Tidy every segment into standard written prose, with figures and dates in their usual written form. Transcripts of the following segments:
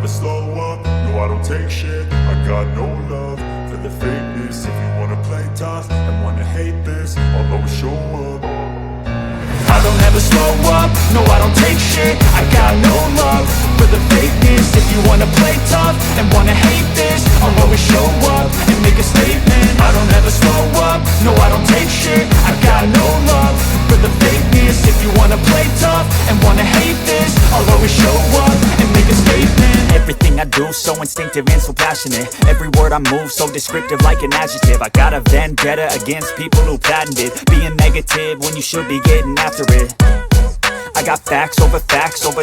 never slow up, no I don't take shit. I got no love for the fakeness. If you wanna play tough and wanna hate this, I'll always show up. I don't ever slow up, no I don't take shit. I got no love for the fakeness. If you wanna play tough and wanna hate this, I'll always show up and make a statement. I don't ever slow up, no I don't take shit. I got no love for the fakeness. If you wanna play tough and wanna hate this, I'll always show up and make a statement. Everything I do so instinctive and so passionate. Every word I move so descriptive like an adjective. I got a vendetta against people who patented being negative when you should be getting after it. I got facts over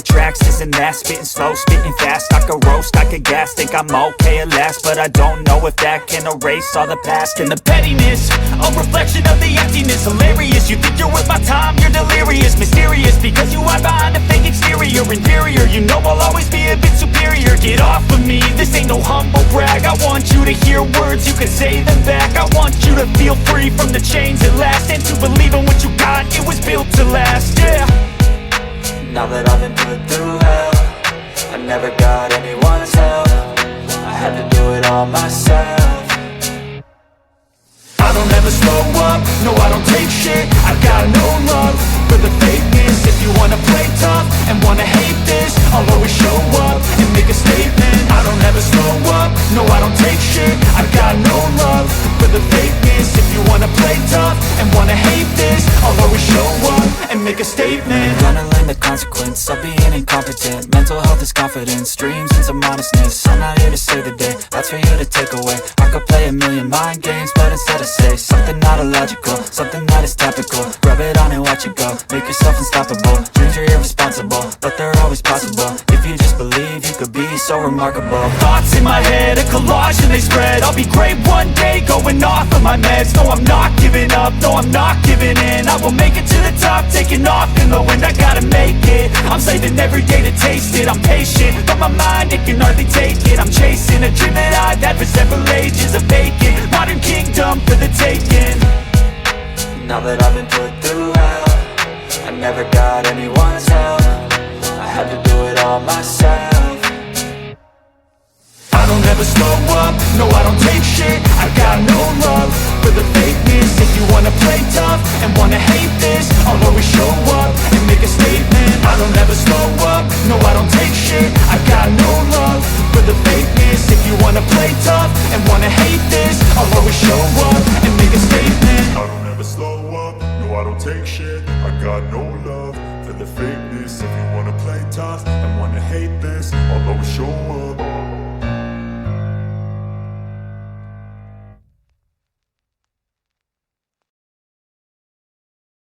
tracks, this and that. Spitting slow, spitting fast. I could roast, I could gas. Think I'm okay at last, but I don't know if that can erase all the past. And the pettiness, a reflection of the emptiness. Hilarious, you think you're worth my time, you're delirious. Mysterious, because you hide behind a fake exterior. Inferior, you know I'll always be a bit superior. Get off of me, this ain't no humble brag. I want you to hear words, you can say them back. I want you to feel free from the chains at last, and to believe in what you got, it was built to last, yeah. Now that I've been put through hell, I never got anyone's help. I had to do it all myself. I don't ever slow up, no I don't take shit. I got no love for the fakeness. If you wanna play tough and wanna hate this, I'll always show up and make a statement. I don't ever slow up, no I don't take shit. I got no love for the fakeness. If you wanna play tough and wanna hate this, I'll always show up and make a statement. Gonna learn the consequence of being incompetent. Mental health is confidence, dreams and some honestness. I'm not here to save the day, that's for you to take away. I could play a million mind games, but instead I say something not illogical, something that is topical. Rub it on and watch it go, make yourself unstoppable. Dreams are irresponsible, but they're always possible. If you just believe, you could be so remarkable. Thoughts in my head, a collage and they spread. I'll be great one day, going off of my meds. No, I'm not giving up, no, I'm not giving in. I will make it to the top, taking off in the wind. I gotta make it, I'm saving every day to taste it. I'm patient, but my mind, it can hardly take it. I'm chasing a dream that I've had for several ages. A vacant, modern kingdom for the taking. Now that I've been put through hell, I never got anyone's help. I had to do it all myself. I don't ever slow up, no I don't take shit. I got no love for the fakeness. If you wanna play tough and wanna hate this, I'll always show up and make a statement. I don't ever slow up, no I don't take shit. I got no love for the fakeness. If you wanna play tough and wanna hate this, I'll always show up and make a statement. I don't ever slow up, no I don't take shit. I got no love for the fakeness. If you wanna play tough and wanna hate this, I'll always show up